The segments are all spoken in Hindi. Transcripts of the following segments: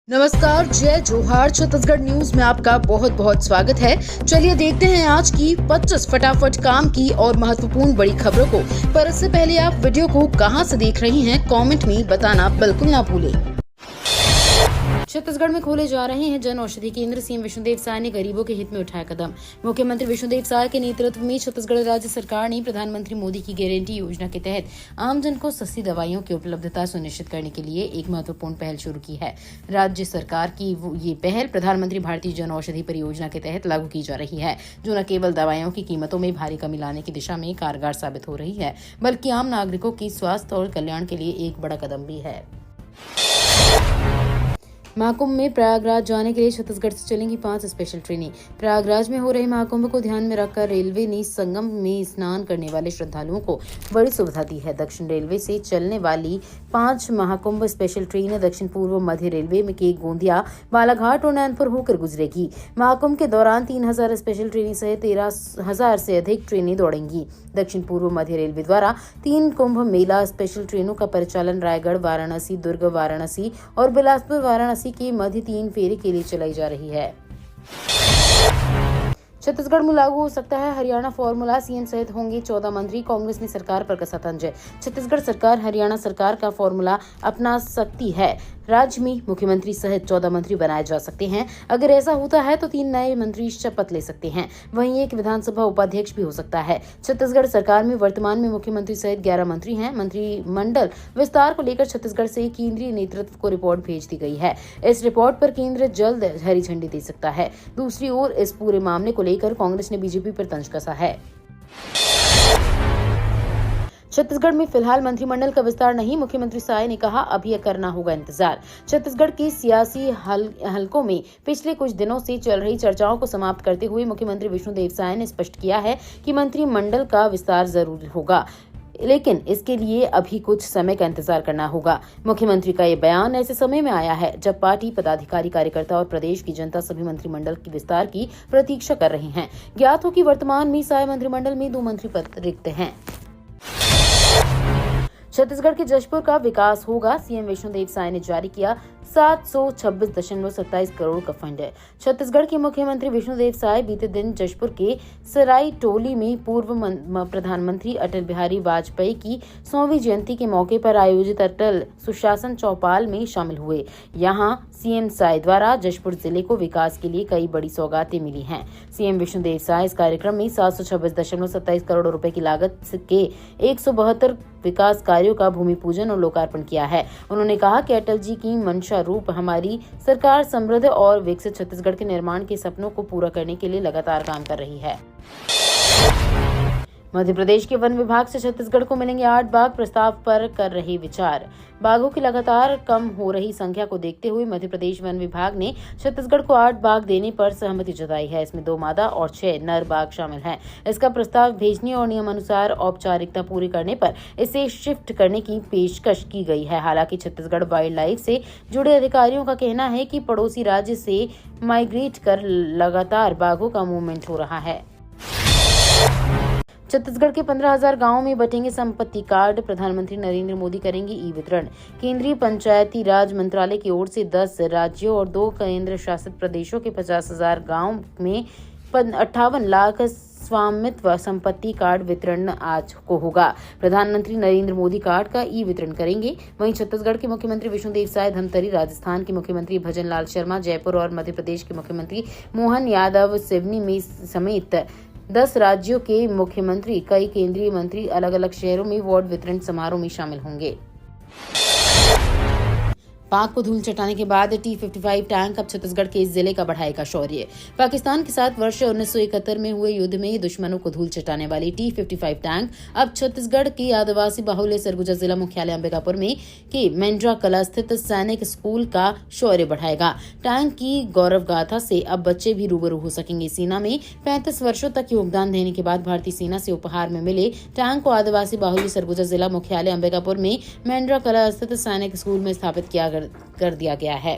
नमस्कार, जय जोहार। छत्तीसगढ़ न्यूज में आपका बहुत बहुत स्वागत है। चलिए देखते हैं आज की 25 फटाफट काम की और महत्वपूर्ण बड़ी खबरों को। पर इससे पहले आप वीडियो को कहां से देख रही हैं, कमेंट में बताना बिल्कुल ना भूलें। छत्तीसगढ़ में खोले जा रहे हैं जन औषधि केंद्र। सीएम विष्णुदेव साय ने गरीबों के हित में उठाया कदम। मुख्यमंत्री विष्णुदेव साय के नेतृत्व में छत्तीसगढ़ राज्य सरकार ने प्रधानमंत्री मोदी की गारंटी योजना के तहत आमजन को सस्ती दवाइयों की उपलब्धता सुनिश्चित करने के लिए एक महत्वपूर्ण पहल शुरू की है। राज्य सरकार की ये पहल प्रधानमंत्री भारतीय जन औषधि परियोजना के तहत लागू की जा रही है, जो न केवल दवाइयों की कीमतों में भारी कमी लाने की दिशा में कारगर साबित हो रही है, बल्कि आम नागरिकों की स्वास्थ्य और कल्याण के लिए एक बड़ा कदम भी है। महाकुंभ में प्रयागराज जाने के लिए छत्तीसगढ़ से चलेंगी 5 स्पेशल ट्रेनें। प्रयागराज में हो रहे महाकुंभ को ध्यान में रखकर रेलवे ने संगम में स्नान करने वाले श्रद्धालुओं को बड़ी सुविधा दी है। दक्षिण रेलवे से चलने वाली 5 महाकुंभ स्पेशल ट्रेनें दक्षिण पूर्व मध्य रेलवे में के गोंदिया, बालाघाट और नैनपुर होकर गुजरेगी। महाकुंभ के दौरान 3000 स्पेशल ट्रेनें सहित 13,000 से अधिक ट्रेनें दौड़ेंगी। दक्षिण पूर्व मध्य रेलवे द्वारा 3 कुंभ मेला स्पेशल ट्रेनों का परिचालन रायगढ़, वाराणसी, दुर्ग, वाराणसी और बिलासपुर वाराणसी के मध्य 3 फेरे के लिए चलाई जा रही है। छत्तीसगढ़ में लागू हो सकता है हरियाणा फॉर्मूला। सीएम सहित होंगे 14 मंत्री। कांग्रेस ने सरकार पर कसा तंज। छत्तीसगढ़ सरकार हरियाणा सरकार का फॉर्मूला अपना सकती है। राज्य में मुख्यमंत्री सहित 14 मंत्री बनाए जा सकते हैं। अगर ऐसा होता है तो 3 नए मंत्री शपथ ले सकते हैं। वहीं एक विधानसभा उपाध्यक्ष भी हो सकता है। छत्तीसगढ़ सरकार में वर्तमान में मुख्यमंत्री सहित 11 मंत्री हैं। मंत्रिमंडल विस्तार को लेकर छत्तीसगढ़ से केंद्रीय नेतृत्व को रिपोर्ट भेज दी गई है। इस रिपोर्ट पर केंद्र जल्द हरी झंडी दे सकता है। दूसरी ओर इस पूरे मामले को लेकर कांग्रेस ने बीजेपी पर तंज कसा है। छत्तीसगढ़ में फिलहाल मंत्रिमंडल का विस्तार नहीं। मुख्यमंत्री साय ने कहा, अब यह करना होगा इंतजार। छत्तीसगढ़ के सियासी हलकों में पिछले कुछ दिनों से चल रही चर्चाओं को समाप्त करते हुए मुख्यमंत्री विष्णुदेव साय ने स्पष्ट किया है कि मंत्रिमंडल का विस्तार जरूर होगा, लेकिन इसके लिए अभी कुछ समय का इंतजार करना होगा। मुख्यमंत्री का ये बयान ऐसे समय में आया है जब पार्टी पदाधिकारी, कार्यकर्ता और प्रदेश की जनता सभी मंत्रिमंडल के विस्तार की प्रतीक्षा कर रहे हैं। ज्ञात हो कि वर्तमान में साय मंत्रिमंडल में 2 मंत्री पद रिक्त हैं। छत्तीसगढ़ के जशपुर का विकास होगा। सीएम विष्णुदेव साय ने जारी किया 726.27 करोड़ का फंड है। छत्तीसगढ़ के मुख्यमंत्री विष्णुदेव साय बीते दिन जशपुर के सराई टोली में पूर्व प्रधानमंत्री अटल बिहारी वाजपेयी की 100वीं जयंती के मौके पर आयोजित अटल सुशासन चौपाल में शामिल हुए। यहां सीएम साय द्वारा जशपुर जिले को विकास के लिए कई बड़ी सौगातें मिली हैं। सीएम विष्णुदेव साय इस कार्यक्रम में 726.27 करोड़ रुपए की लागत के 172 विकास कार्यों का भूमि पूजन और लोकार्पण किया है। उन्होंने कहा कि अटल जी की मंशा रूप हमारी सरकार समृद्ध और विकसित छत्तीसगढ़ के निर्माण के सपनों को पूरा करने के लिए लगातार काम कर रही है। मध्य प्रदेश के वन विभाग से छत्तीसगढ़ को मिलेंगे 8 बाघ, प्रस्ताव पर कर रहे विचार। बाघों की लगातार कम हो रही संख्या को देखते हुए मध्य प्रदेश वन विभाग ने छत्तीसगढ़ को 8 बाघ देने पर सहमति जताई है। इसमें 2 मादा और 6 नर बाघ शामिल हैं। इसका प्रस्ताव भेजने और नियमानुसार औपचारिकता पूरी करने पर इसे शिफ्ट करने की पेशकश की गई है। हालांकि छत्तीसगढ़ वाइल्ड लाइफ से जुड़े अधिकारियों का कहना है कि पड़ोसी राज्य से माइग्रेट कर लगातार बाघों का मूवमेंट हो रहा है। छत्तीसगढ़ के 15,000 गांवों में बंटेंगे संपत्ति कार्ड। प्रधानमंत्री नरेंद्र मोदी करेंगे ई वितरण। केंद्रीय पंचायती राज मंत्रालय की ओर से 10 राज्यों और 2 केंद्र शासित प्रदेशों के 50,000 गांव में 58 लाख स्वामित्व संपत्ति कार्ड वितरण आज को होगा। प्रधानमंत्री नरेंद्र मोदी कार्ड का ई वितरण करेंगे। वहीं छत्तीसगढ़ के मुख्यमंत्री विष्णुदेव साय धमतरी, राजस्थान के मुख्यमंत्री भजन लाल शर्मा जयपुर और मध्य प्रदेश के मुख्यमंत्री मोहन यादव सिवनी में समेत 10 राज्यों के मुख्यमंत्री, कई केंद्रीय मंत्री अलग अलग शहरों में वार्ड वितरण समारोह में शामिल होंगे। पाक को धूल चटाने के बाद T-55 टैंक अब छत्तीसगढ़ के इस जिले का बढ़ाएगा शौर्य। पाकिस्तान के साथ वर्ष 1971 में हुए युद्ध में दुश्मनों को धूल चटाने वाली T-55 टैंक अब छत्तीसगढ़ के आदिवासी बाहुल्य सरगुजा जिला मुख्यालय अंबिकापुर में के मेंड्रा कला स्थित सैनिक स्कूल का शौर्य बढ़ाएगा। टैंक की गौरव गाथा से अब बच्चे भी रूबरू हो सकेंगे। सेना में 35 वर्षों तक योगदान देने के बाद भारतीय सेना से उपहार में मिले टैंक को आदिवासी बाहुल्य सरगुजा जिला मुख्यालय अंबिकापुर में मेंड्रा कला स्थित सैनिक स्कूल में स्थापित कर दिया गया है।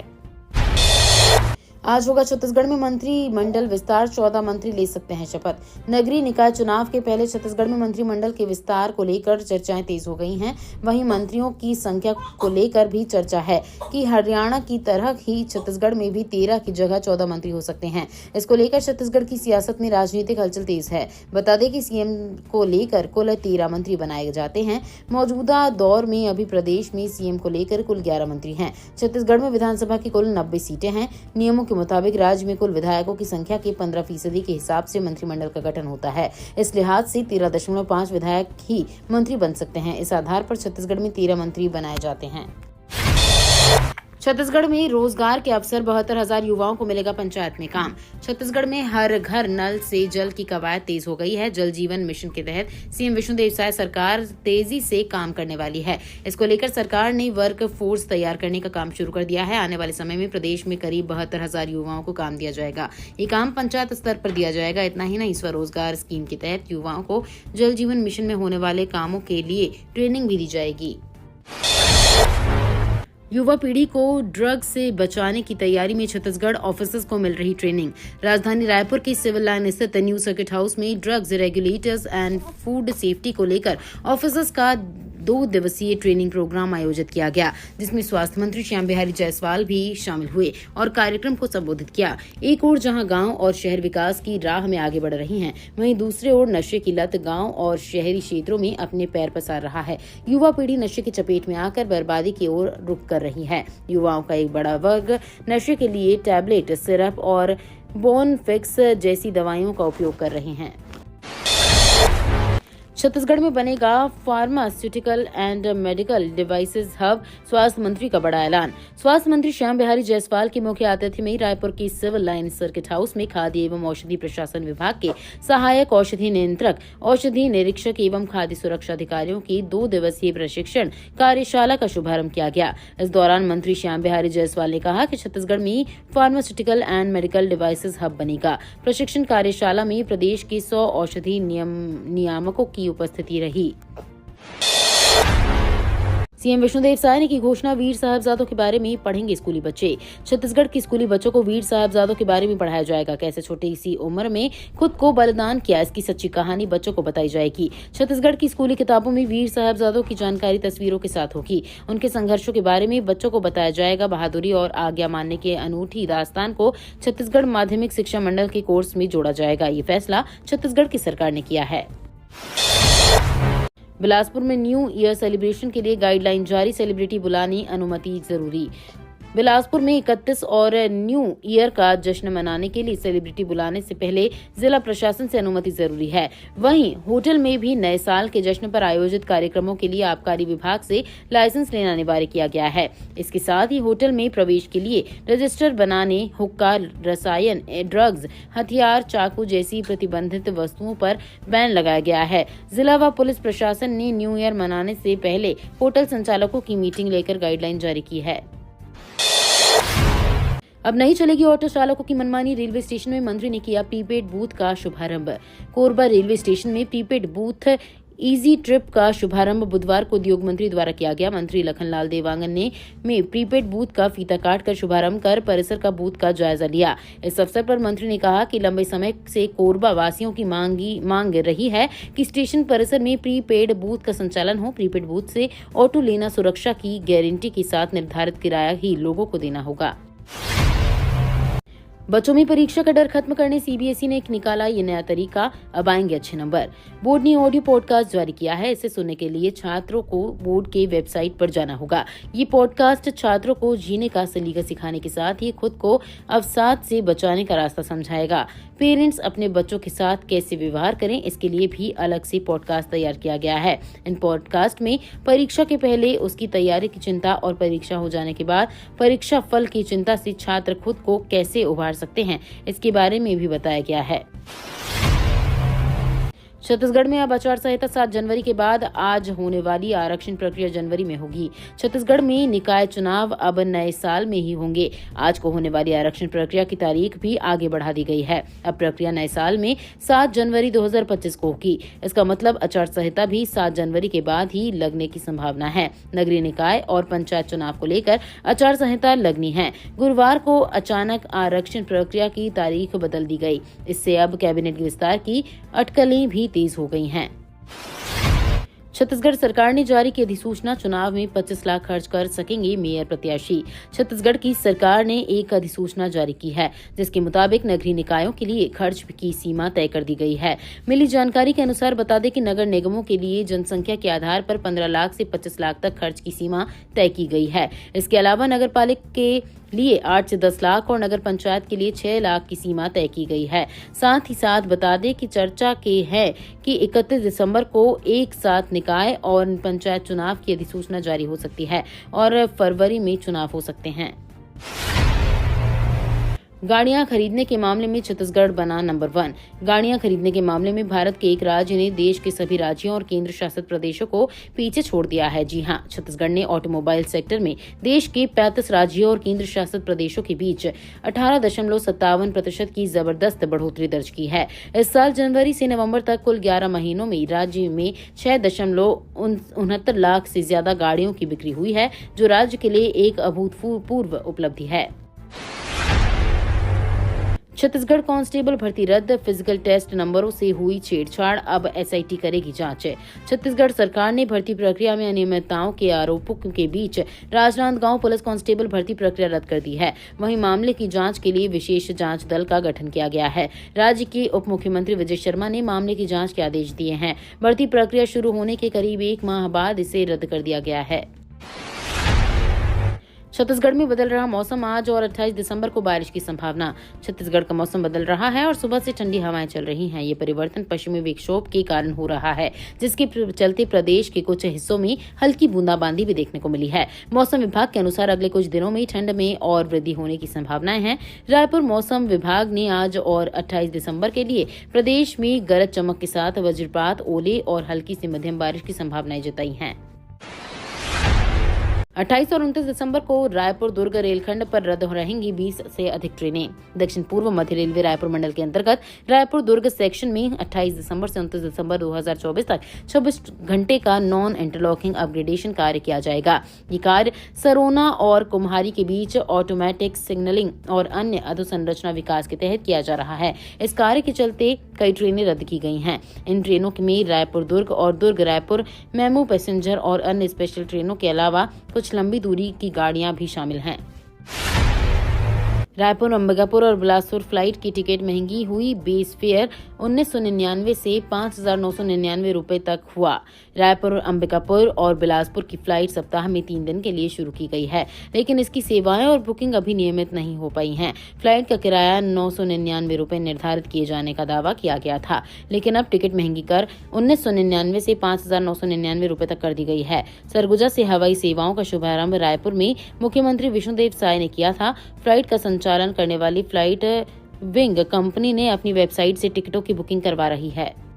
आज होगा छत्तीसगढ़ में मंत्रिमंडल विस्तार, 14 मंत्री ले सकते हैं शपथ। नगरीय निकाय चुनाव के पहले छत्तीसगढ़ में मंत्रिमंडल के विस्तार को लेकर चर्चाएं तेज हो गई हैं। वहीं मंत्रियों की संख्या को लेकर भी चर्चा है कि हरियाणा की तरह ही छत्तीसगढ़ में भी 13 की जगह 14 मंत्री हो सकते हैं। इसको लेकर छत्तीसगढ़ की सियासत में राजनीतिक हलचल तेज है। बता दें कि सीएम को लेकर कुल 13 मंत्री बनाए जाते हैं। मौजूदा दौर में अभी प्रदेश में सीएम को लेकर कुल 11 मंत्री हैं। छत्तीसगढ़ में विधानसभा की कुल 90 सीटें हैं। नियमों के मुताबिक राज्य में कुल विधायकों की संख्या के 15% के हिसाब से मंत्रिमंडल का गठन होता है। इस लिहाज से 13.5 विधायक ही मंत्री बन सकते हैं। इस आधार पर छत्तीसगढ़ में 13 मंत्री बनाए जाते हैं। छत्तीसगढ़ में रोजगार के अवसर, 72,000 युवाओं को मिलेगा पंचायत में काम। छत्तीसगढ़ में हर घर नल से जल की कवायद तेज हो गई है। जल जीवन मिशन के तहत सीएम विष्णुदेव साय सरकार तेजी से काम करने वाली है। इसको लेकर सरकार ने वर्क फोर्स तैयार करने का काम शुरू कर दिया है। आने वाले समय में प्रदेश में करीब 72,000 युवाओं को काम दिया जाएगा। ये काम पंचायत स्तर पर दिया जाएगा। इतना ही नहीं, स्वरोजगार स्कीम के तहत युवाओं को जल जीवन मिशन में होने वाले कामों के लिए ट्रेनिंग भी दी जाएगी। युवा पीढ़ी को ड्रग्स से बचाने की तैयारी में छत्तीसगढ़ ऑफिसर्स को मिल रही ट्रेनिंग। राजधानी रायपुर के सिविल लाइन स्थित न्यू सर्किट हाउस में drugs regulators and food safety को लेकर ऑफिसर्स का 2 दिवसीय ट्रेनिंग प्रोग्राम आयोजित किया गया, जिसमें स्वास्थ्य मंत्री श्याम बिहारी जायसवाल भी शामिल हुए और कार्यक्रम को संबोधित किया। एक ओर जहां गांव और शहर विकास की राह में आगे बढ़ रही हैं, वहीं दूसरे ओर नशे की लत गांव और शहरी क्षेत्रों में अपने पैर पसार रहा है। युवा पीढ़ी नशे की चपेट में आकर बर्बादी की ओर रुख कर रही है। युवाओं का एक बड़ा वर्ग नशे के लिए टैबलेट, सिरप और बोन फिक्स जैसी दवाइयों का उपयोग कर रहे हैं। छत्तीसगढ़ में बनेगा pharmaceutical and medical devices hub, स्वास्थ्य मंत्री का बड़ा ऐलान। स्वास्थ्य मंत्री श्याम बिहारी जायसवाल के मुख्य आतिथ्य में रायपुर की सिविल लाइन सर्किट हाउस में खाद्य एवं औषधि प्रशासन विभाग के सहायक औषधि नियंत्रक, औषधि निरीक्षक एवं खाद्य सुरक्षा अधिकारियों की 2 दिवसीय प्रशिक्षण कार्यशाला का शुभारंभ किया गया। इस दौरान मंत्री श्याम बिहारी जायसवाल ने कहा कि छत्तीसगढ़ में pharmaceutical and medical devices hub बनेगा। प्रशिक्षण कार्यशाला में प्रदेश के 100 औषधि नियामकों की उपस्थिति रही। सीएम विष्णुदेव साय ने की घोषणा, वीर साहबजादों के बारे में पढ़ेंगे स्कूली बच्चे। छत्तीसगढ़ के स्कूली बच्चों को वीर साहबजादों के बारे में पढ़ाया जाएगा। कैसे छोटी सी उम्र में खुद को बलिदान किया, इसकी सच्ची कहानी बच्चों को बताई जाएगी। छत्तीसगढ़ की स्कूली किताबों में वीर साहबजादों की जानकारी तस्वीरों के साथ होगी। उनके संघर्षों के बारे में बच्चों को बताया जाएगा। बहादुरी और आज्ञा मानने के अनूठी दास्तान को छत्तीसगढ़ माध्यमिक शिक्षा मंडल के कोर्स में जोड़ा जाएगा। ये फैसला छत्तीसगढ़ की सरकार ने किया है। बिलासपुर में न्यू ईयर सेलिब्रेशन के लिए गाइडलाइन जारी, सेलिब्रिटी बुलाने अनुमति जरूरी। बिलासपुर में 31 और न्यू ईयर का जश्न मनाने के लिए सेलिब्रिटी बुलाने से पहले जिला प्रशासन से अनुमति जरूरी है। वहीं होटल में भी नए साल के जश्न पर आयोजित कार्यक्रमों के लिए आबकारी विभाग से लाइसेंस लेना अनिवार्य किया गया है। इसके साथ ही होटल में प्रवेश के लिए रजिस्टर बनाने, हुक्का, रसायन, ड्रग्स, हथियार, चाकू जैसी प्रतिबंधित वस्तुओं पर बैन लगाया गया है। जिला व पुलिस प्रशासन ने न्यू ईयर मनाने से पहले होटल संचालकों की मीटिंग लेकर गाइडलाइन जारी की है। अब नहीं चलेगी ऑटो चालकों की मनमानी, रेलवे स्टेशन में मंत्री ने किया प्रीपेड बूथ का शुभारंभ। कोरबा रेलवे स्टेशन में प्रीपेड बूथ इजी ट्रिप का शुभारंभ बुधवार को उद्योग मंत्री द्वारा किया गया। मंत्री लखनलाल देवांगन ने प्रीपेड बूथ का फीता काट कर शुभारंभ कर परिसर का बूथ का जायजा लिया। इस अवसर पर मंत्री ने कहा कि लंबे समय से कोरबा वासियों की मांग रही है कि स्टेशन परिसर में प्रीपेड बूथ का संचालन हो। प्रीपेड बूथ से ऑटो लेना सुरक्षा की गारंटी के साथ निर्धारित किराया ही लोगों को देना होगा। बच्चों में परीक्षा का डर खत्म करने सीबीएसई ने निकाला ये नया तरीका, अब आएंगे अच्छे नंबर। बोर्ड ने ऑडियो पॉडकास्ट जारी किया है। इसे सुनने के लिए छात्रों को बोर्ड के वेबसाइट पर जाना होगा। ये पॉडकास्ट छात्रों को जीने का सलीका सिखाने के साथ ही खुद को अवसाद से बचाने का रास्ता समझाएगा। पेरेंट्स अपने बच्चों के साथ कैसे व्यवहार करें, इसके लिए भी अलग से पॉडकास्ट तैयार किया गया है। इन पॉडकास्ट में परीक्षा के पहले उसकी तैयारी की चिंता और परीक्षा हो जाने के बाद परीक्षा फल की चिंता से छात्र खुद को कैसे उभार सकते हैं, इसके बारे में भी बताया गया है। छत्तीसगढ़ में अब आचार संहिता 7 जनवरी के बाद आज होने वाली आरक्षण प्रक्रिया जनवरी में होगी। छत्तीसगढ़ में निकाय चुनाव अब नए साल में ही होंगे। आज को होने वाली आरक्षण प्रक्रिया की तारीख भी आगे बढ़ा दी गई है। अब प्रक्रिया नए साल में 7 जनवरी 2025 को होगी। इसका मतलब आचार संहिता भी 7 जनवरी के बाद ही लगने की संभावना है। नगरीय निकाय और पंचायत चुनाव को लेकर आचार संहिता लगनी है। गुरुवार को अचानक आरक्षण प्रक्रिया की तारीख बदल दी गई। इससे अब कैबिनेट के विस्तार की अटकलें भी तेज हो गई हैं। छत्तीसगढ़ सरकार ने जारी की अधिसूचना, चुनाव में 25 लाख खर्च कर सकेंगे मेयर प्रत्याशी। छत्तीसगढ़ की सरकार ने एक अधिसूचना जारी की है, जिसके मुताबिक नगरीय निकायों के लिए खर्च की सीमा तय कर दी गई है। मिली जानकारी के अनुसार बता दें कि नगर निगमों के लिए जनसंख्या के आधार पर 15 लाख से 25 लाख तक खर्च की सीमा तय की गई है। इसके अलावा नगर पालिका के लिए 8 से 10 लाख और नगर पंचायत के लिए 6 लाख की सीमा तय की गई है। साथ ही साथ बता दें कि चर्चा के है कि 31 दिसंबर को एक साथ निकाय और पंचायत चुनाव की अधिसूचना जारी हो सकती है और फरवरी में चुनाव हो सकते हैं। गाड़ियां खरीदने के मामले में छत्तीसगढ़ बना नंबर 1। गाड़ियां खरीदने के मामले में भारत के एक राज्य ने देश के सभी राज्यों और केंद्र शासित प्रदेशों को पीछे छोड़ दिया है। जी हां, छत्तीसगढ़ ने ऑटोमोबाइल सेक्टर में देश के 35 राज्यों और केंद्र शासित प्रदेशों के बीच 18.57% की जबरदस्त बढ़ोतरी दर्ज की है। इस साल जनवरी से नवंबर तक कुल 11 महीनों में राज्य में 6.69 लाख से ज्यादा गाड़ियों की बिक्री हुई है, जो राज्य के लिए एक अभूतपूर्व उपलब्धि है। छत्तीसगढ़ कांस्टेबल भर्ती रद्द, फिजिकल टेस्ट नंबरों से हुई छेड़छाड़, अब एसआईटी करेगी जांच। छत्तीसगढ़ सरकार ने भर्ती प्रक्रिया में अनियमितताओं के आरोपों के बीच राजनांदगांव पुलिस कांस्टेबल भर्ती प्रक्रिया रद्द कर दी है। वहीं मामले की जांच के लिए विशेष जांच दल का गठन किया गया है। राज्य के उप मुख्यमंत्री विजय शर्मा ने मामले की जांच के आदेश दिए हैं। भर्ती प्रक्रिया शुरू होने के करीब 1 माह बाद इसे रद्द कर दिया गया है। छत्तीसगढ़ में बदल रहा मौसम, आज और 28 दिसंबर को बारिश की संभावना। छत्तीसगढ़ का मौसम बदल रहा है और सुबह से ठंडी हवाएं चल रही हैं। ये परिवर्तन पश्चिमी विक्षोभ के कारण हो रहा है, जिसके चलते प्रदेश के कुछ हिस्सों में हल्की बूंदाबांदी भी देखने को मिली है। मौसम विभाग के अनुसार अगले कुछ दिनों में ठंड में और वृद्धि होने की संभावनाएं हैं। रायपुर मौसम विभाग ने आज और 28 दिसंबर के लिए प्रदेश में गरज चमक के साथ वज्रपात, ओले और हल्की से मध्यम बारिश की संभावनाएं जताई हैं। 28 और 29 दिसंबर को रायपुर दुर्ग रेलखंड पर रद्द रहेंगी 20 से अधिक ट्रेनें। दक्षिण पूर्व मध्य रेलवे रायपुर मंडल के अंतर्गत रायपुर दुर्ग सेक्शन में 28 दिसंबर से 29 दिसंबर 2024 तक 24 घंटे का नॉन इंटरलॉकिंग अपग्रेडेशन कार्य किया जाएगा। ये कार्य सरोना और कुम्हारी के बीच ऑटोमेटिक सिग्नलिंग और अन्य अधोसंरचना विकास के तहत किया जा रहा है। इस कार्य के चलते कई ट्रेनें रद्द की गई हैं। इन ट्रेनों में रायपुर दुर्ग और दुर्ग रायपुर मेमू पैसेंजर और अन्य स्पेशल ट्रेनों के अलावा कुछ लंबी दूरी की गाड़ियां भी शामिल हैं। रायपुर, अंबिकापुर और बिलासपुर फ्लाइट की टिकट महंगी हुई। बेस फेयर 1999 से 5,999 रुपए तक हुआ। रायपुर, अंबिकापुर और बिलासपुर की फ्लाइट सप्ताह में 3 दिन के लिए शुरू की गई है, लेकिन इसकी सेवाएं और बुकिंग अभी नियमित नहीं हो पाई हैं। फ्लाइट का किराया 999 रुपए निर्धारित किए जाने का दावा किया गया था, लेकिन अब टिकट महंगी कर 1999 से 5,999 रुपए तक कर दी गई है। सरगुजा से हवाई सेवाओं का शुभारंभ रायपुर में मुख्यमंत्री विष्णुदेव साय ने किया था। फ्लाइट का संचालन करने वाली फ्लाइट विंग कंपनी ने अपनी वेबसाइट से टिकटों की बुकिंग करवा रही है।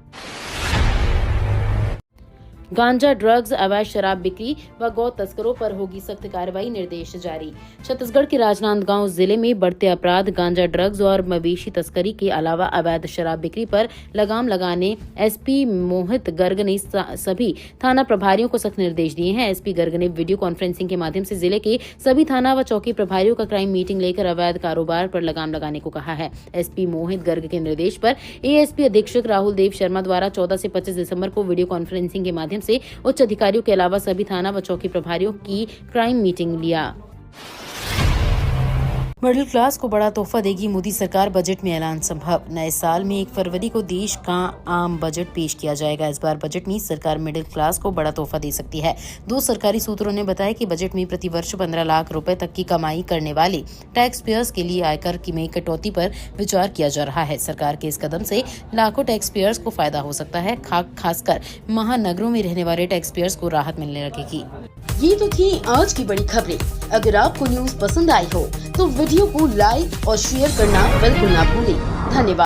गांजा, ड्रग्स, अवैध शराब बिक्री व गौ तस्करों पर होगी सख्त कार्रवाई, निर्देश जारी। छत्तीसगढ़ के राजनांदगांव जिले में बढ़ते अपराध, गांजा, ड्रग्स और मवेशी तस्करी के अलावा अवैध शराब बिक्री पर लगाम लगाने एसपी मोहित गर्ग ने सभी थाना प्रभारियों को सख्त निर्देश दिए हैं। एसपी गर्ग ने वीडियो कॉन्फ्रेंसिंग के माध्यम से जिले के सभी थाना व चौकी प्रभारियों का क्राइम मीटिंग लेकर अवैध कारोबार पर लगाम लगाने को कहा है। एसपी मोहित गर्ग के निर्देश पर एएसपी अधीक्षक राहुल देव शर्मा द्वारा 14 से 25 दिसंबर को वीडियो कॉन्फ्रेंसिंग के माध्यम से उच्च अधिकारियों के अलावा सभी थाना व चौकी प्रभारियों की क्राइम मीटिंग लिया। मिडिल क्लास को बड़ा तोहफा देगी मोदी सरकार, बजट में ऐलान संभव। नए साल में 1 फरवरी को देश का आम बजट पेश किया जाएगा। इस बार बजट में सरकार मिडिल क्लास को बड़ा तोहफा दे सकती है। 2 सरकारी सूत्रों ने बताया कि बजट में प्रतिवर्ष 15 लाख रुपए तक की कमाई करने वाले टैक्स पेयर्स के लिए आयकर में कटौती पर विचार किया जा रहा है। सरकार के इस कदम से लाखों टैक्स पेयर्स को फायदा हो सकता है। खासकर महानगरों में रहने वाले टैक्स पेयर्स को राहत मिलने लगेगी। ये तो थी आज की बड़ी खबरें। अगर आपको न्यूज पसंद आई हो तो वीडियो को लाइक और शेयर करना बिल्कुल ना भूलें। धन्यवाद।